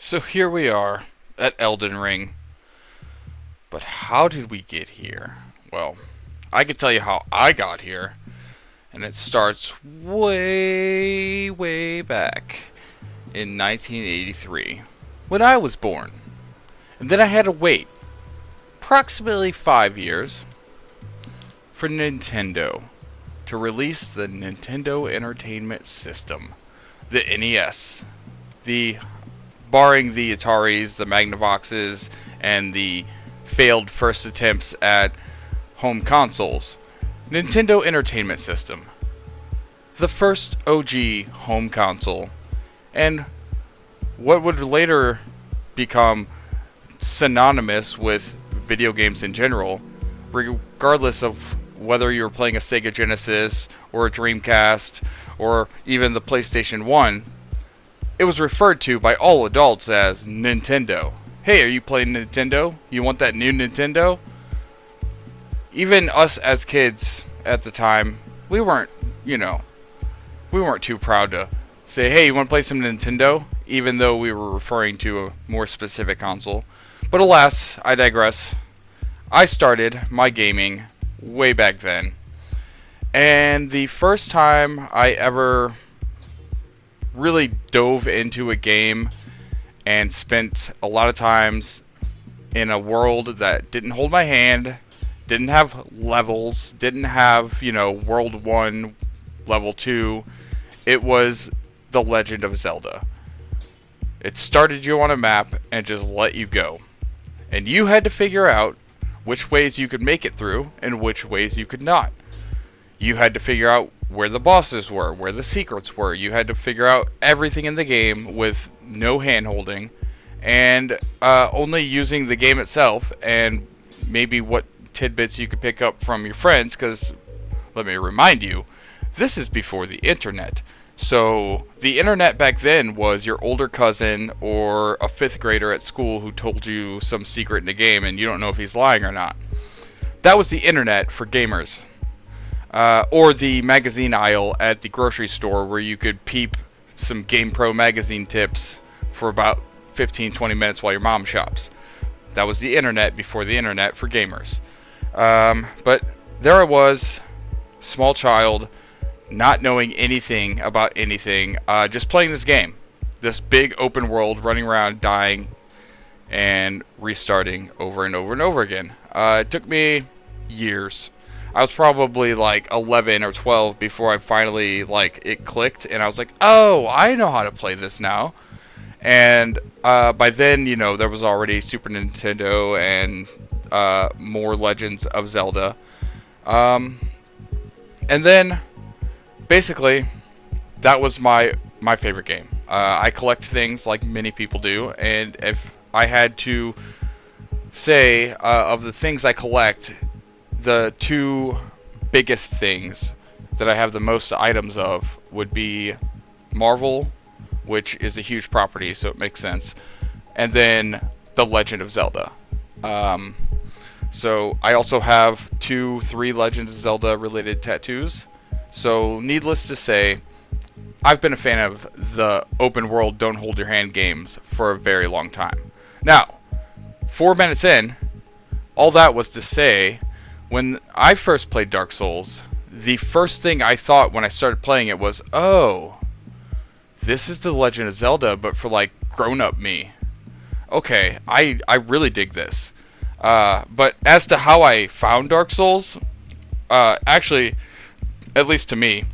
So here we are at Elden Ring. But how did we get here? Well, I can tell you how I got here, and it starts way, way back in 1983 when I was born. And then I had to wait approximately 5 years for Nintendo to release the Nintendo Entertainment System, the NES. The barring the Ataris, the Magnavoxes, and the failed first attempts at home consoles, Nintendo Entertainment System, the first OG home console, and what would later become synonymous with video games in general, regardless of whether you're playing a Sega Genesis or a Dreamcast or even the PlayStation 1. It was referred to by all adults as Nintendo. Hey, are you playing Nintendo? You want that new Nintendo? Even us as kids at the time, we weren't too proud to say, hey, you want to play some Nintendo? Even though we were referring to a more specific console. But alas, I digress. I started my gaming way back then. And the first time I ever really dove into a game and spent a lot of times in a world that didn't hold my hand, didn't have levels, didn't have, World 1, Level 2. It was The Legend of Zelda. It started you on a map and just let you go. And you had to figure out which ways you could make it through and which ways you could not. You had to figure out where the bosses were, where the secrets were. You had to figure out everything in the game with no hand-holding and only using the game itself and maybe what tidbits you could pick up from your friends, because let me remind you, this is before the internet. So the internet back then was your older cousin or a fifth grader at school who told you some secret in the game and you don't know if he's lying or not. That was the internet for gamers. Or the magazine aisle at the grocery store where you could peep some GamePro magazine tips for about 15-20 minutes while your mom shops. That was the internet before the internet for gamers. But there I was, small child, not knowing anything about anything, just playing this game. This big open world, running around, dying, and restarting over and over and over again. It took me years. I was probably like 11 or 12 before I finally, it clicked, and I was like, oh, I know how to play this now. And by then, there was already Super Nintendo and more Legends of Zelda. And then, basically, that was my favorite game. I collect things like many people do, and if I had to say of the things I collect, the two biggest things that I have the most items of would be Marvel, which is a huge property, so it makes sense, and then The Legend of Zelda. So I also have 2-3 Legends of Zelda related tattoos. So needless to say, I've been a fan of the open world don't hold your hand games for a very long time. Now, 4 minutes in, all that was to say, when I first played Dark Souls, the first thing I thought when I started playing it was, oh, this is The Legend of Zelda, but for grown-up me. Okay, I really dig this. But as to how I found Dark Souls, actually, at least to me,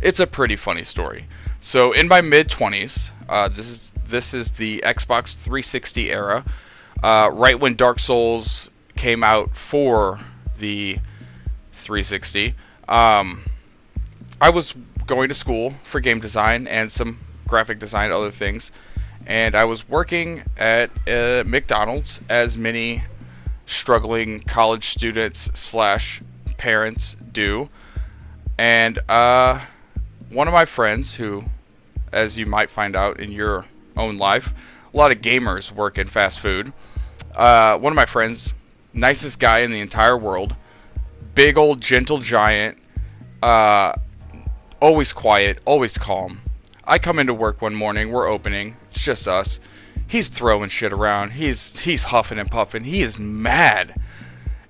it's a pretty funny story. So in my mid-20s, this is the Xbox 360 era, right when Dark Souls came out for the 360. I was going to school for game design and some graphic design, other things, and I was working at McDonald's, as many struggling college students / parents do. And one of my friends, who, as you might find out in your own life, a lot of gamers work in fast food. One of my friends, nicest guy in the entire world, big old gentle giant, always quiet, always calm. I come into work one morning, we're opening, it's just us, He's throwing shit around. He's huffing and puffing. He is mad.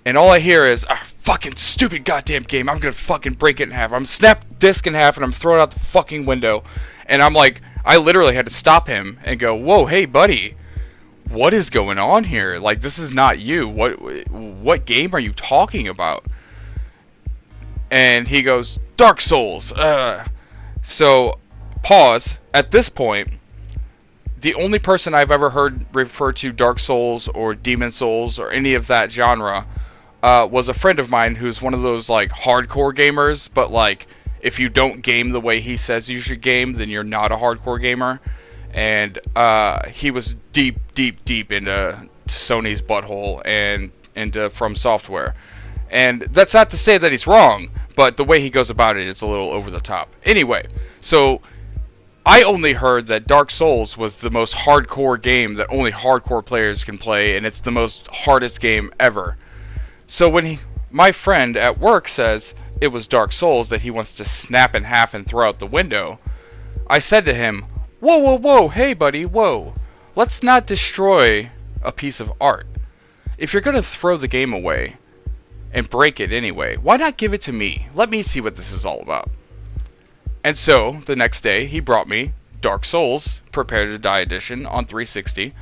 And all I hear is, fucking stupid goddamn game. I'm gonna fucking break it in half. I'm snap disc in half and I'm throwing out the fucking window. And I'm like, I literally had to stop him and go, whoa, hey buddy, what is going on here? Like, this is not you. What game are you talking about? And he goes, Dark Souls. So, pause. At this point, the only person I've ever heard refer to Dark Souls or Demon Souls or any of that genre was a friend of mine who's one of those like hardcore gamers, but like if you don't game the way he says you should game, then you're not a hardcore gamer. And he was deep into Sony's butthole and into FromSoftware. And that's not to say that he's wrong, but the way he goes about it is a little over the top. Anyway, so I only heard that Dark Souls was the most hardcore game that only hardcore players can play, and it's the most hardest game ever. So when my friend at work says it was Dark Souls that he wants to snap in half and throw out the window, I said to him, whoa, hey buddy, whoa. Let's not destroy a piece of art. If you're going to throw the game away and break it anyway, why not give it to me? Let me see what this is all about. And so, the next day, he brought me Dark Souls Prepare to Die Edition on 360,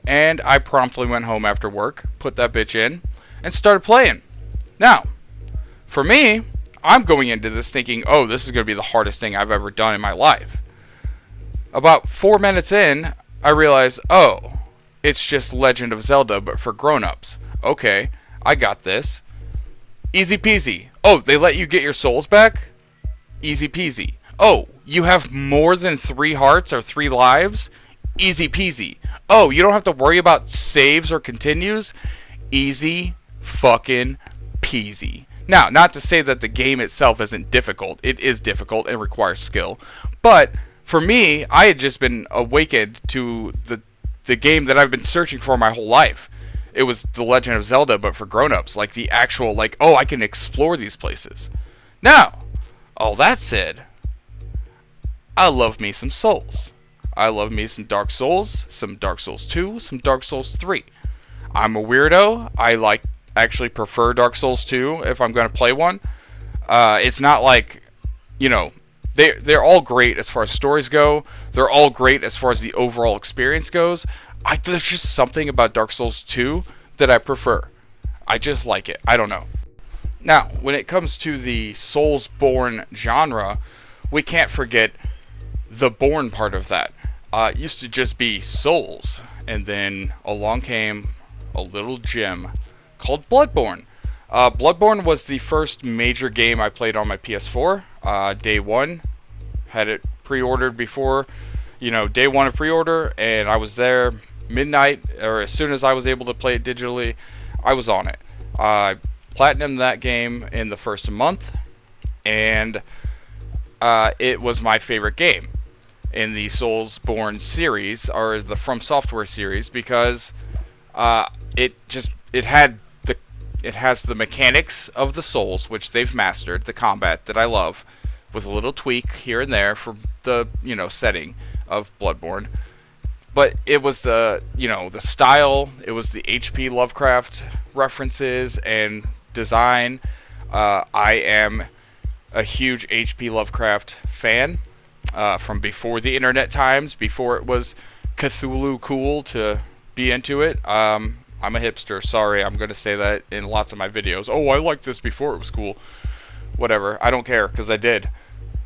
and I promptly went home after work, put that bitch in, and started playing. Now, for me, I'm going into this thinking, oh, this is going to be the hardest thing I've ever done in my life. About 4 minutes in, I realized, oh, it's just Legend of Zelda, but for grown-ups. Okay, I got this. Easy peasy. Oh, they let you get your souls back? Easy peasy. Oh, you have more than 3 hearts or 3 lives? Easy peasy. Oh, you don't have to worry about saves or continues? Easy fucking peasy. Now, not to say that the game itself isn't difficult. It is difficult and requires skill. But for me, I had just been awakened to the game that I've been searching for my whole life. It was The Legend of Zelda, but for grown-ups. Like the actual, like, oh, I can explore these places. Now, all that said, I love me some Souls. I love me some Dark Souls, some Dark Souls 2, some Dark Souls 3. I'm a weirdo. I actually prefer Dark Souls 2 if I'm going to play one. It's not like, you know, they're all great as far as stories go. They're all great as far as the overall experience goes. There's just something about Dark Souls 2 that I prefer. I just like it. I don't know. Now, when it comes to the Soulsborne genre, we can't forget the born part of that. It used to just be Souls, and then along came a little gem called Bloodborne. Bloodborne was the first major game I played on my PS4. Day one, had it pre-ordered before, day one of pre-order, and I was there midnight, or as soon as I was able to play it digitally, I was on it. I platinumed that game in the first month, and it was my favorite game in the Soulsborne series, or the FromSoftware series, because it has the mechanics of the Souls, which they've mastered, the combat that I love, with a little tweak here and there for the setting of Bloodborne. But it was the style, it was the H.P. Lovecraft references and design. I am a huge H.P. Lovecraft fan from before the internet times, before it was Cthulhu cool to be into it. I'm a hipster, sorry, I'm going to say that in lots of my videos. Oh, I liked this before it was cool. Whatever, I don't care, because I did.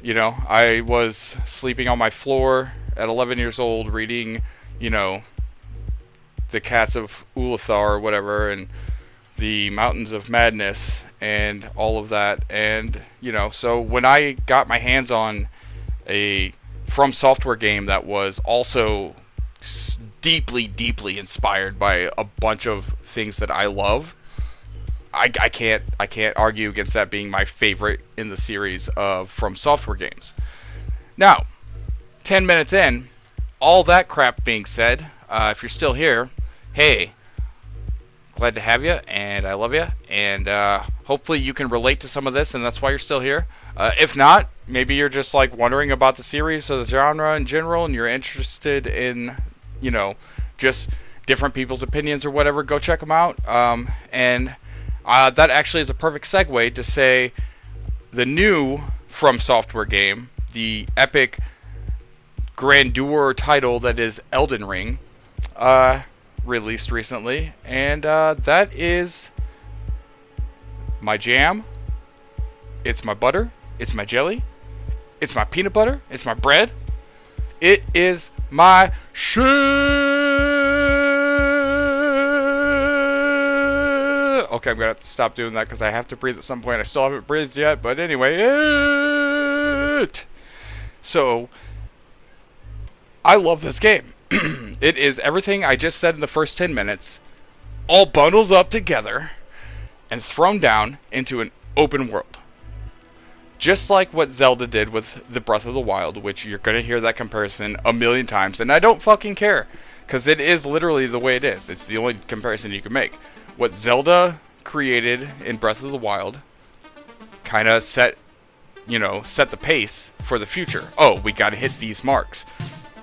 I was sleeping on my floor at 11 years old reading, The Cats of Ulthar or whatever, and The Mountains of Madness, and all of that. And, so when I got my hands on a FromSoftware game that was also deeply inspired by a bunch of things that I love, I can't argue against that being my favorite in the series of FromSoftware games. Now, 10 minutes in, all that crap being said, if you're still here, hey, glad to have you, and I love you, and hopefully you can relate to some of this, and that's why you're still here. If not, maybe you're just wondering about the series or the genre in general, and you're interested in just different people's opinions or whatever, go check them out. And that actually is a perfect segue to say the new FromSoftware game, the epic grandeur title that is Elden Ring, released recently, and that is my jam, it's my butter, it's my jelly, it's my peanut butter, it's my bread, it is my shit. Okay, I'm gonna have to stop doing that because I have to breathe at some point. I still haven't breathed yet, but anyway, so I love this game. It is everything I just said in the first 10 minutes, all bundled up together and thrown down into an open world. Just like what Zelda did with the Breath of the Wild, which you're going to hear that comparison a million times, and I don't fucking care, because it is literally the way it is. It's the only comparison you can make. What Zelda created in Breath of the Wild kind of set the pace for the future. Oh, we got to hit these marks.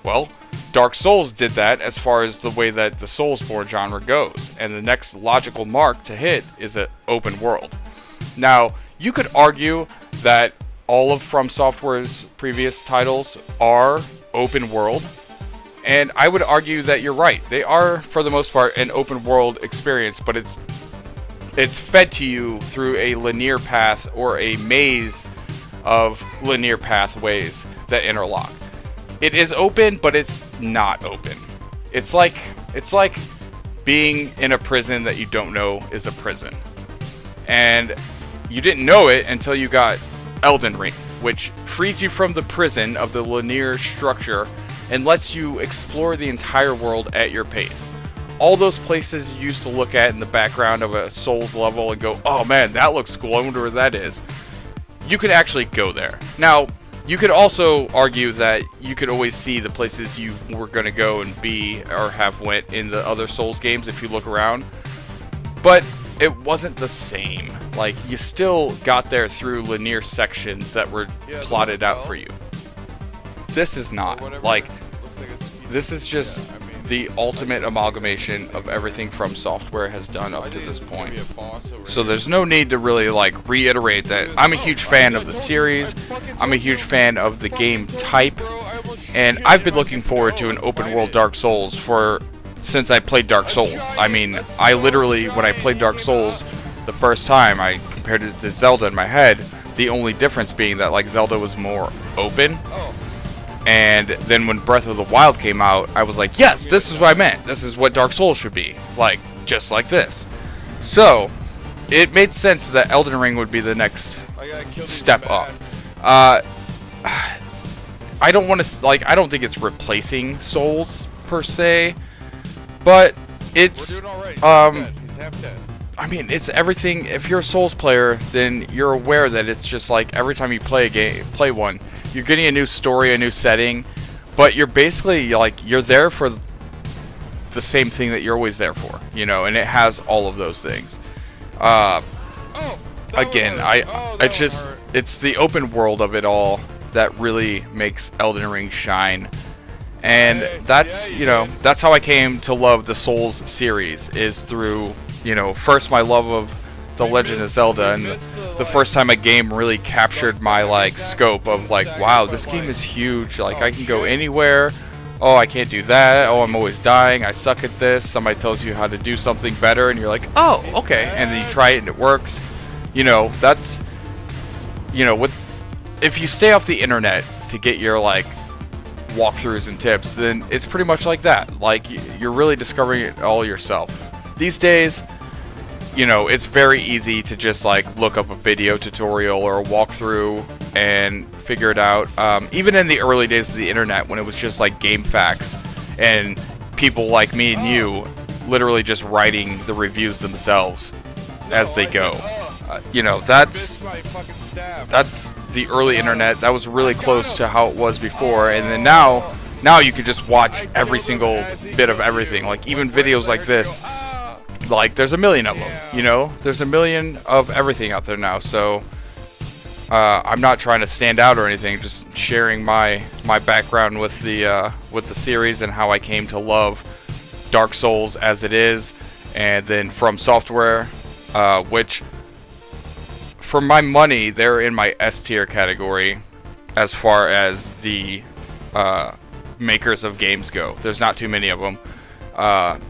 Well, Dark Souls did that as far as the way that the Soulsborne genre goes, and the next logical mark to hit is an open world. Now, you could argue that all of FromSoftware's previous titles are open world, and I would argue that you're right. They are, for the most part, an open world experience, but it's fed to you through a linear path or a maze of linear pathways that interlock. It is open, but it's not open. It's like being in a prison that you don't know is a prison. And you didn't know it until you got Elden Ring, which frees you from the prison of the linear structure and lets you explore the entire world at your pace. All those places you used to look at in the background of a Souls level and go, oh man, that looks cool, I wonder where that is. You can actually go there. Now, you could also argue that you could always see the places you were going to go and be or have went in the other Souls games if you look around. But it wasn't the same. Like, you still got there through linear sections that were plotted out for you. This is not. Like, this is just the ultimate amalgamation of everything FromSoftware has done up to this point. So there's no need to really like reiterate that I'm a huge fan of the series, I'm a huge fan of the game type, and I've been looking forward to an open world Dark Souls since I played Dark Souls. I mean, I literally, when I played Dark Souls the first time, I compared it to Zelda in my head, the only difference being that like Zelda was more open. And then when Breath of the Wild came out, I was like, yes, this is what I meant. This is what Dark Souls should be. Like, just like this. So, it made sense that Elden Ring would be the next step up. I don't want to, like, I don't think it's replacing Souls, per se. But it's, I mean, it's everything. If you're a Souls player, then you're aware that it's just like every time you play a game, play one, you're getting a new story, a new setting, but you're basically like you're there for the same thing that you're always there for, you know, and it has all of those things. Again, it's the open world of it all that really makes Elden Ring shine. And that's, you know, that's how I came to love the Souls series, is through, you know, first my love of The Legend of Zelda, and the first time a game really captured my like scope of like, wow, this game is huge, like I can go anywhere, oh I can't do that, oh I'm always dying, I suck at this, somebody tells you how to do something better and you're like, oh okay, and then you try it and it works. You know, that's, you know, if you stay off the internet to get your like walkthroughs and tips, then it's pretty much like that, like you're really discovering it all yourself. These days, you know, it's very easy to just like look up a video tutorial or a walkthrough and figure it out. Even in the early days of the internet, when it was just like game facts and people like me and you literally just writing the reviews themselves as they go. You know, that's the early internet. That was really close to how it was before. And then now you can just watch every single bit of everything. Like even videos like this. Like, there's a million of them, you know? There's a million of everything out there now, so I'm not trying to stand out or anything, just sharing my background with the series and how I came to love Dark Souls as it is, and then FromSoftware, which, for my money, they're in my S tier category as far as the makers of games go. There's not too many of them.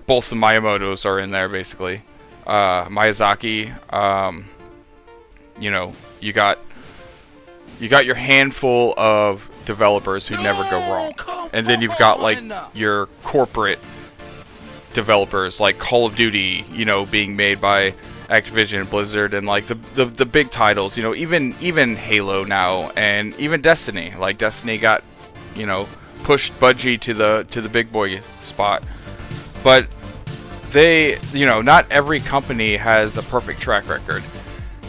Both the Miyamotos are in there, basically. Miyazaki, you know, you got your handful of developers who never go wrong, and then you've got like your corporate developers like Call of Duty, you know, being made by Activision and Blizzard, and like the big titles, you know, even Halo now, and even Destiny. Like Destiny got, you know, pushed Bungie to the big boy spot, but they, you know, not every company has a perfect track record.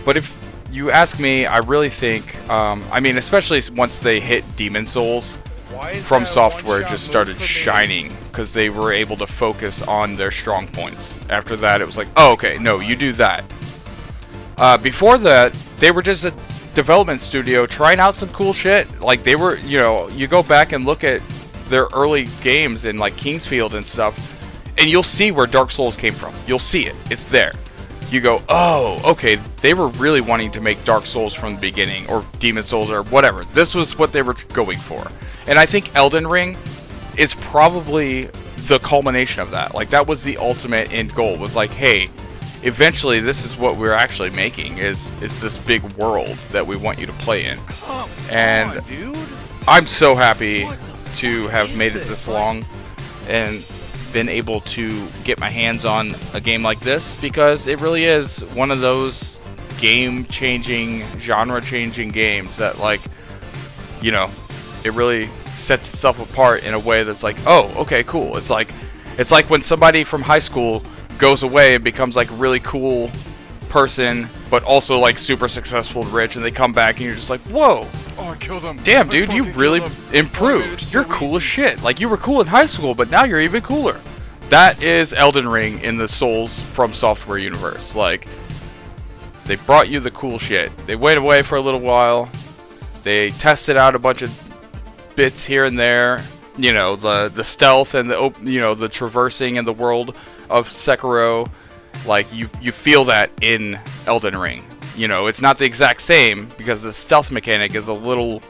But if you ask me, I really think, I mean, especially once they hit Demon Souls, FromSoftware just started shining because they were able to focus on their strong points. After that, it was like, oh, okay, no, you do that. Before that, they were just a development studio trying out some cool shit. Like, they were, you know, you go back and look at their early games in, like, Kingsfield and stuff, and you'll see where Dark Souls came from. You'll see it. It's there. You go, oh, okay, they were really wanting to make Dark Souls from the beginning, or Demon Souls, or whatever. This was what they were going for. And I think Elden Ring is probably the culmination of that. Like, that was the ultimate end goal, was like, hey, eventually this is what we're actually making, is this big world that we want you to play in. And I'm so happy to have made it this long and been able to get my hands on a game like this, because it really is one of those game-changing, genre-changing games that, like, you know, it really sets itself apart in a way that's like, oh, okay, cool. It's like when somebody from high school goes away and becomes like a really cool person, but also like super successful and rich, and they come back and you're just like, whoa, oh, I killed him. Damn, dude, you really improved. You're cool as shit. Like, you were cool in high school, but now you're even cooler. That is Elden Ring in the Souls FromSoftware universe. Like, they brought you the cool shit. They went away for a little while. They tested out a bunch of bits here and there. You know, the stealth and the, you know, the traversing in the world of Sekiro. Like, you feel that in Elden Ring. You know, it's not the exact same because the stealth mechanic is a little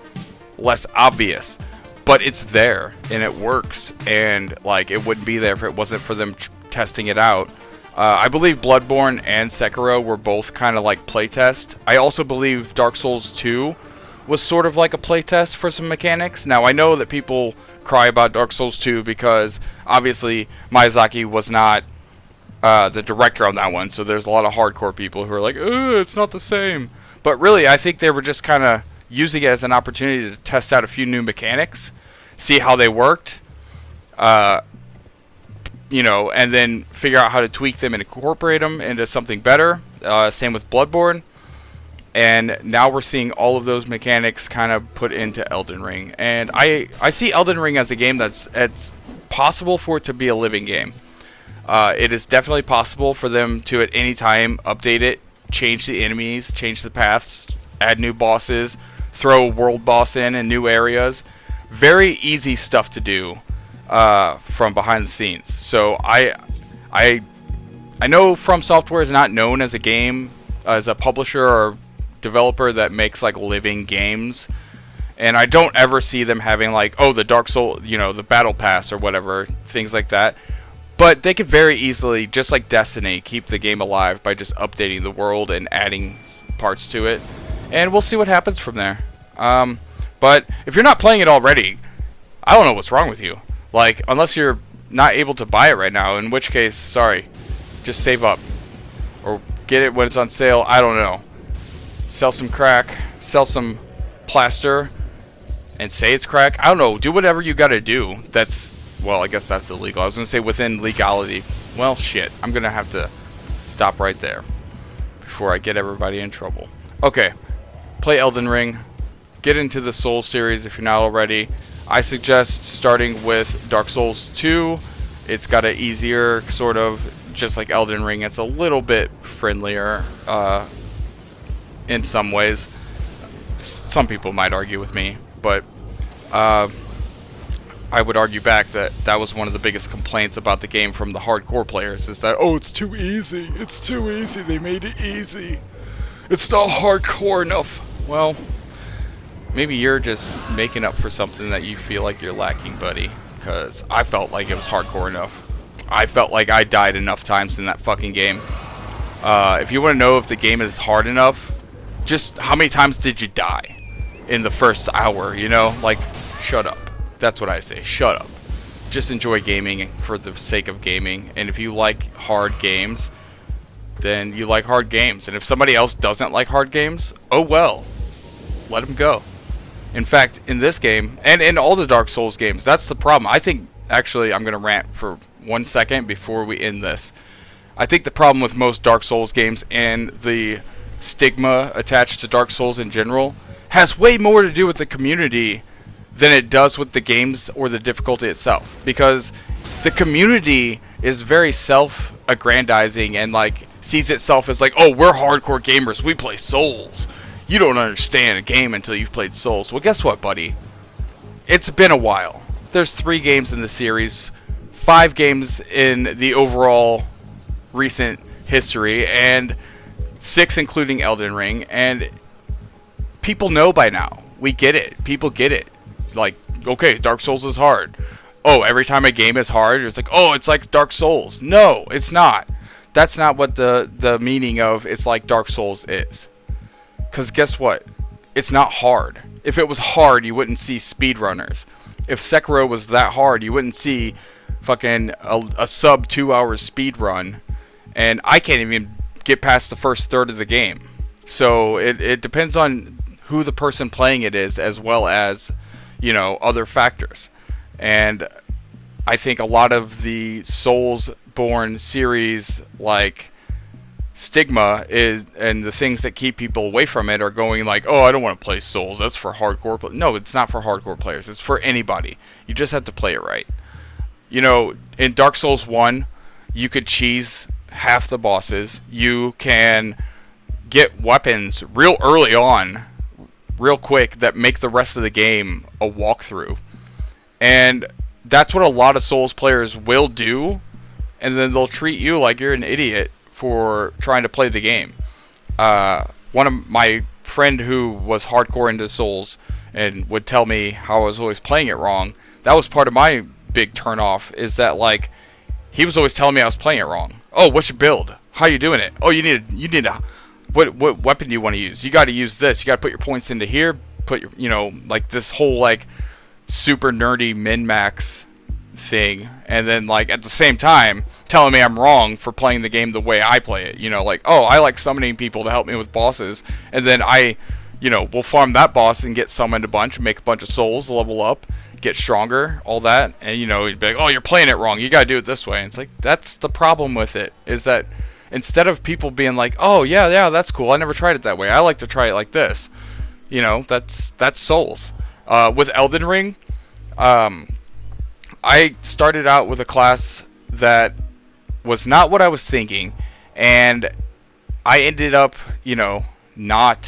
less obvious, but it's there and it works, and like, it wouldn't be there if it wasn't for them testing it out. I believe Bloodborne and Sekiro were both kind of like playtest. I also believe Dark Souls 2 was sort of like a playtest for some mechanics. Now, I know that people cry about Dark Souls 2 because obviously Miyazaki was not the director on that one, so there's a lot of hardcore people who are like, it's not the same. But really, I think they were just kind of using it as an opportunity to test out a few new mechanics, see how they worked, you know, and then figure out how to tweak them and incorporate them into something better. Same with Bloodborne. And now we're seeing all of those mechanics kind of put into Elden Ring. And I see Elden Ring as a game it's possible for it to be a living game. It is definitely possible for them to at any time update it, change the enemies, change the paths, add new bosses, throw a world boss in new areas. Very easy stuff to do from behind the scenes. So I know FromSoftware is not known as a publisher or developer that makes like living games, and I don't ever see them having like, oh, the Dark Soul, you know, the Battle Pass or whatever, things like that. But they could very easily, just like Destiny, keep the game alive by just updating the world and adding parts to it. And we'll see what happens from there. But if you're not playing it already, I don't know what's wrong with you. Like, unless you're not able to buy it right now, in which case, sorry. Just save up. Or get it when it's on sale, I don't know. Sell some crack, sell some plaster, and say it's crack. I don't know, do whatever you gotta do. Well, I guess that's illegal. I was going to say within legality. Well, shit. I'm going to have to stop right there before I get everybody in trouble. Okay. Play Elden Ring. Get into the Souls series if you're not already. I suggest starting with Dark Souls 2. It's got an easier sort of, just like Elden Ring. It's a little bit friendlier in some ways. Some people might argue with me, but I would argue back that that was one of the biggest complaints about the game from the hardcore players, is that, oh, it's too easy. It's too easy. They made it easy. It's not hardcore enough. Well, maybe you're just making up for something that you feel like you're lacking, buddy. Because I felt like it was hardcore enough. I felt like I died enough times in that fucking game. If you want to know if the game is hard enough, just how many times did you die in the first hour, you know? Like, shut up. That's what I say. Shut up. Just enjoy gaming for the sake of gaming. And if you like hard games, then you like hard games. And if somebody else doesn't like hard games, oh well. Let them go. In fact, in this game, and in all the Dark Souls games, that's the problem. I think, actually, I'm going to rant for 1 second before we end this. I think the problem with most Dark Souls games and the stigma attached to Dark Souls in general has way more to do with the community than it does with the games or the difficulty itself. Because the community is very self-aggrandizing and like sees itself as like, oh, we're hardcore gamers, we play Souls. You don't understand a game until you've played Souls. Well, guess what, buddy? It's been a while. There's 3 games in the series, 5 games in the overall recent history, and 6 including Elden Ring, and people know by now. We get it. People get it. Like, okay, Dark Souls is hard. Oh, every time a game is hard, it's like, oh, it's like Dark Souls. No, it's not. That's not what the meaning of it's like Dark Souls is. Because guess what? It's not hard. If it was hard, you wouldn't see speedrunners. If Sekiro was that hard, you wouldn't see fucking a sub 2 hours speed run. And I can't even get past the first third of the game. So it depends on who the person playing it is, as well as, you know, other factors. And I think a lot of the Soulsborne series, like, stigma is, and the things that keep people away from it are going like, oh, I don't want to play Souls, that's for hardcore. No, it's not for hardcore players. It's for anybody. You just have to play it right. You know, in Dark Souls 1, you could cheese half the bosses. You can get weapons real early on, real quick, that make the rest of the game a walkthrough. And that's what a lot of Souls players will do, and then they'll treat you like you're an idiot for trying to play the game. One of my friend who was hardcore into Souls and would tell me how I was always playing it wrong, that was part of my big turnoff, is that like he was always telling me I was playing it wrong. Oh, what's your build? How you doing it? Oh, you need a what weapon do you want to use? You got to use this. You got to put your points into here. Put your, you know, like this whole like super nerdy min-max thing, and then like at the same time telling me I'm wrong for playing the game the way I play it. You know, like, oh, I like summoning people to help me with bosses, and then I, you know, will farm that boss and get summoned a bunch, make a bunch of souls, level up, get stronger, all that, and you know, he'd be like, oh, you're playing it wrong, you gotta do it this way. And it's like, that's the problem with it, is that instead of people being like, oh yeah, that's cool, I never tried it that way, I like to try it like this, you know, that's Souls. With Elden Ring, I started out with a class that was not what I was thinking, and I ended up, you know, not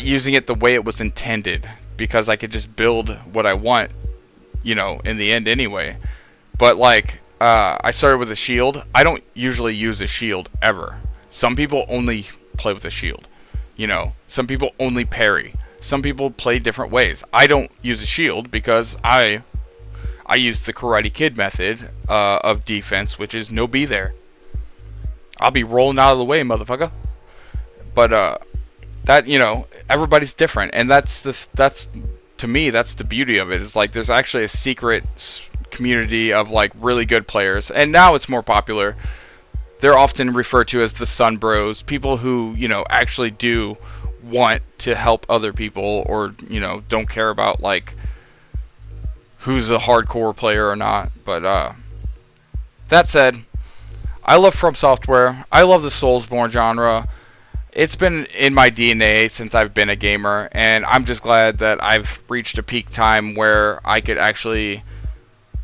using it the way it was intended, because I could just build what I want, you know, in the end anyway. But like, I started with a shield. I don't usually use a shield ever. Some people only play with a shield, you know. Some people only parry. Some people play different ways. I don't use a shield because I use the Karate Kid method of defense, which is no be there. I'll be rolling out of the way, motherfucker. But that, you know, everybody's different, and that's to me, that's the beauty of it. Is like there's actually a secret community of like really good players, and now it's more popular. They're often referred to as the Sun Bros, people who, you know, actually do want to help other people, or, you know, don't care about like who's a hardcore player or not. But that said, I love FromSoftware. I love the Soulsborne genre. It's been in my DNA since I've been a gamer, and I'm just glad that I've reached a peak time where I could actually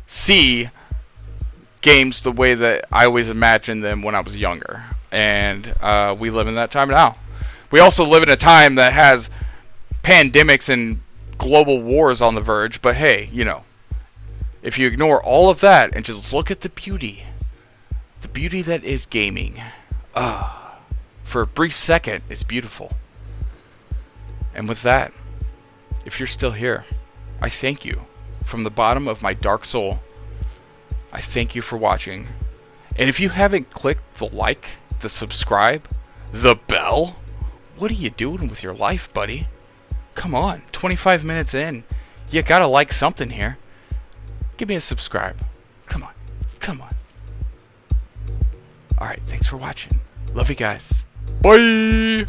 see games the way that I always imagined them when I was younger. And we live in that time now. We also live in a time that has pandemics and global wars on the verge, but hey, you know, If you ignore all of that and just look at the beauty that is gaming, for a brief second, it's beautiful. And with that, if you're still here, I thank you from the bottom of my dark soul. I thank you for watching. And if you haven't clicked the like, the subscribe, the bell, what are you doing with your life, buddy? Come on, 25 minutes in. You gotta like something here. Give me a subscribe. Come on. Come on. Alright, thanks for watching. Love you guys. Bye!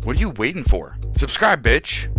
What are you waiting for? Subscribe, bitch!